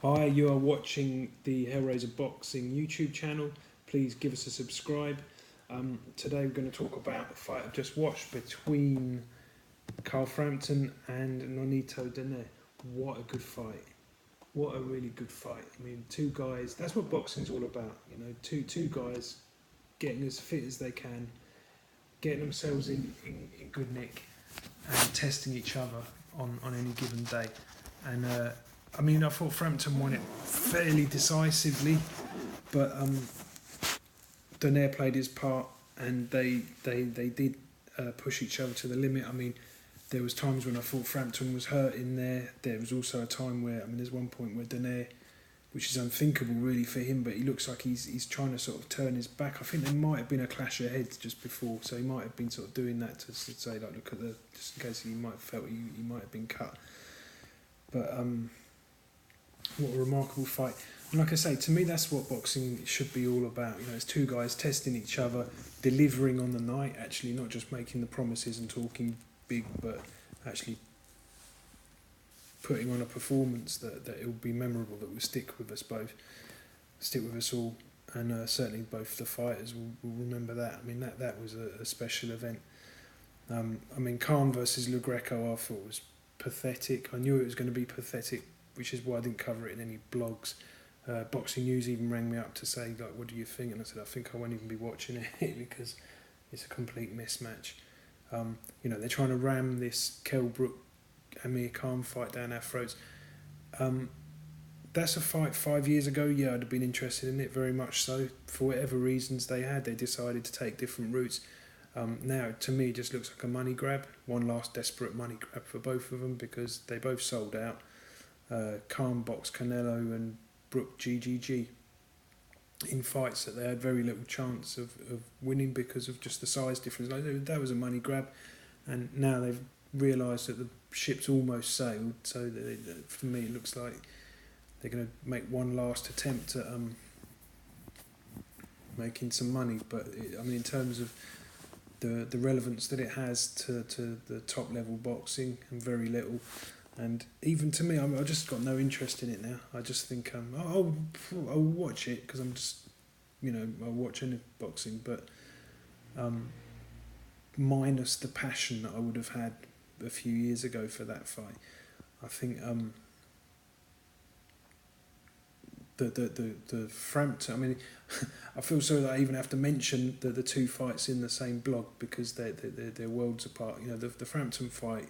Hi, you are watching the Hellraiser Boxing YouTube channel. Please give us a subscribe. Today we're going to talk about the fight I've just watched between Carl Frampton and Nonito Donaire. What a good fight. What a really good fight. I mean, two guys, that's what boxing's all about. You know, two guys getting as fit as they can, getting themselves in good nick and testing each other on any given day. And I thought Frampton won it fairly decisively, but Donaire played his part, and they did push each other to the limit. I mean, there was times when I thought Frampton was hurt in there. There was also a time where, there's one point where Donaire, which is unthinkable really for him, but he looks like he's trying to sort of turn his back. I think there might have been a clash of heads just before, so he might have been sort of doing that to say, like, look at just in case he might have felt he might have been cut. But what a remarkable fight. And like I say, to me, that's what boxing should be all about. You know, it's two guys testing each other, delivering on the night, actually, not just making the promises and talking big, but actually putting on a performance that it will be memorable, that will stick with us both, stick with us all. And certainly both the fighters will remember that. I mean, that was a special event. Khan versus Le Greco I thought was pathetic. I knew it was going to be pathetic, which is why I didn't cover it in any blogs. Boxing News even rang me up to say, like, what do you think? And I said, I think I won't even be watching it because it's a complete mismatch. They're trying to ram this Kell Brook Amir Khan fight down our throats. That's a fight 5 years ago. Yeah, I'd have been interested in it, very much so. For whatever reasons they decided to take different routes. Now, to me, it just looks like a money grab. One last desperate money grab for both of them because they both sold out. Khan boxed Canelo and Brook GGG in fights that they had very little chance of winning because of just the size difference. Like, that was a money grab, and now they've realised that the ship's almost sailed. So for me, it looks like they're going to make one last attempt at making some money. But in terms of the relevance that it has to the top level boxing, and very little. And even to me, I just got no interest in it now. I just think I'll watch it because I'm just, I'll watch any boxing, but minus the passion that I would have had a few years ago for that fight. I think the Frampton. I feel so that I even have to mention the two fights in the same blog because they're worlds apart. The Frampton fight.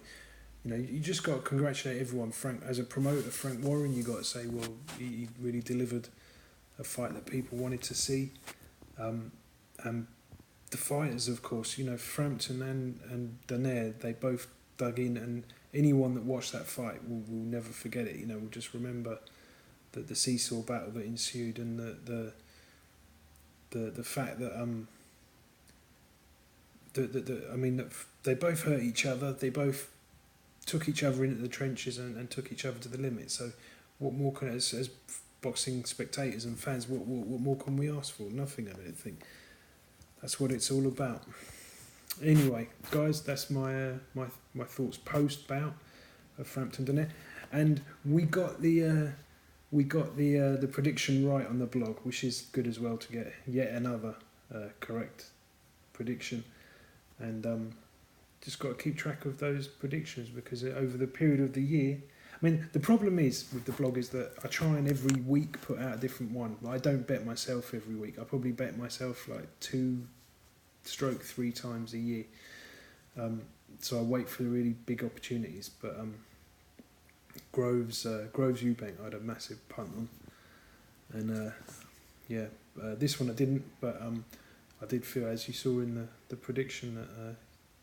You just got to congratulate everyone. Frank, as a promoter, Frank Warren, you got to say, well, he really delivered a fight that people wanted to see. And the fighters, of course, Frampton and Donaire, they both dug in, and anyone that watched that fight will never forget it. Will just remember the seesaw battle that ensued, and the fact that that they both hurt each other. They both took each other into the trenches and took each other to the limit. So what more can, as boxing spectators and fans, what more can we ask for? Nothing, I don't think. That's what it's all about. Anyway, guys, that's my thoughts post bout of Frampton Donaire, and we got the prediction right on the blog, which is good as well to get yet another correct prediction, and just got to keep track of those predictions because over the period of the year, the problem is with the blog is that I try and every week put out a different one. I don't bet myself every week. I probably bet myself like 2-3 times a year. So I wait for the really big opportunities. But Groves Eubank, I had a massive punt on, and this one I didn't. But I did feel, as you saw in the prediction, that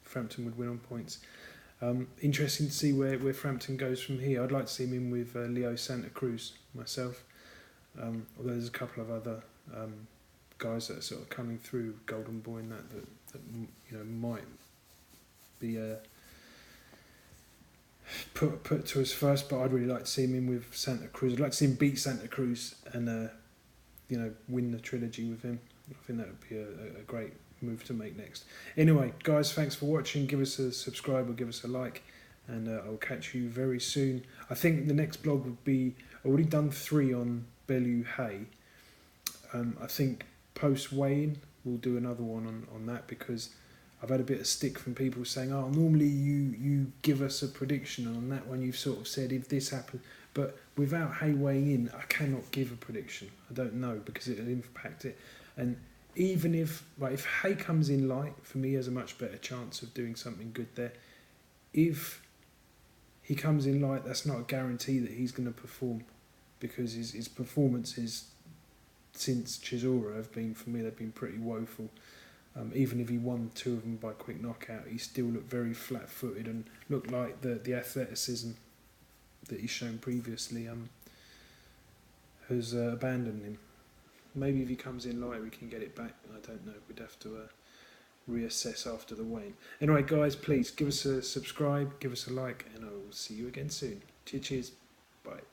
Frampton would win on points. Interesting to see where Frampton goes from here. I'd like to see him in with Leo Santa Cruz myself, although there's a couple of other guys that are sort of coming through, Golden Boy and that might be put to us first, but I'd really like to see him in with Santa Cruz. I'd like to see him beat Santa Cruz and win the trilogy with him. I think that would be a great move to make next. Anyway, guys, thanks for watching. Give us a subscribe or give us a like, and I'll catch you very soon. I think the next blog would be, already done 3 on Bellew Hay. I think post weigh-in we'll do another one on that, because I've had a bit of stick from people saying, oh, normally you give us a prediction, and on that one you've sort of said if this happens, but without Hay weighing in, I cannot give a prediction. I don't know, because it'll impact it. And even if Hay comes in light, for me, he has a much better chance of doing something good there. If he comes in light, that's not a guarantee that he's going to perform, because his performances since Chisora have been, for me, they've been pretty woeful. Even if he won 2 of them by quick knockout, he still looked very flat-footed and looked like the athleticism that he's shown previously has abandoned him. Maybe if he comes in light, we can get it back. I don't know. We'd have to reassess after the weigh-in. Anyway, guys, please give us a subscribe, give us a like, and I will see you again soon. Cheers. Bye.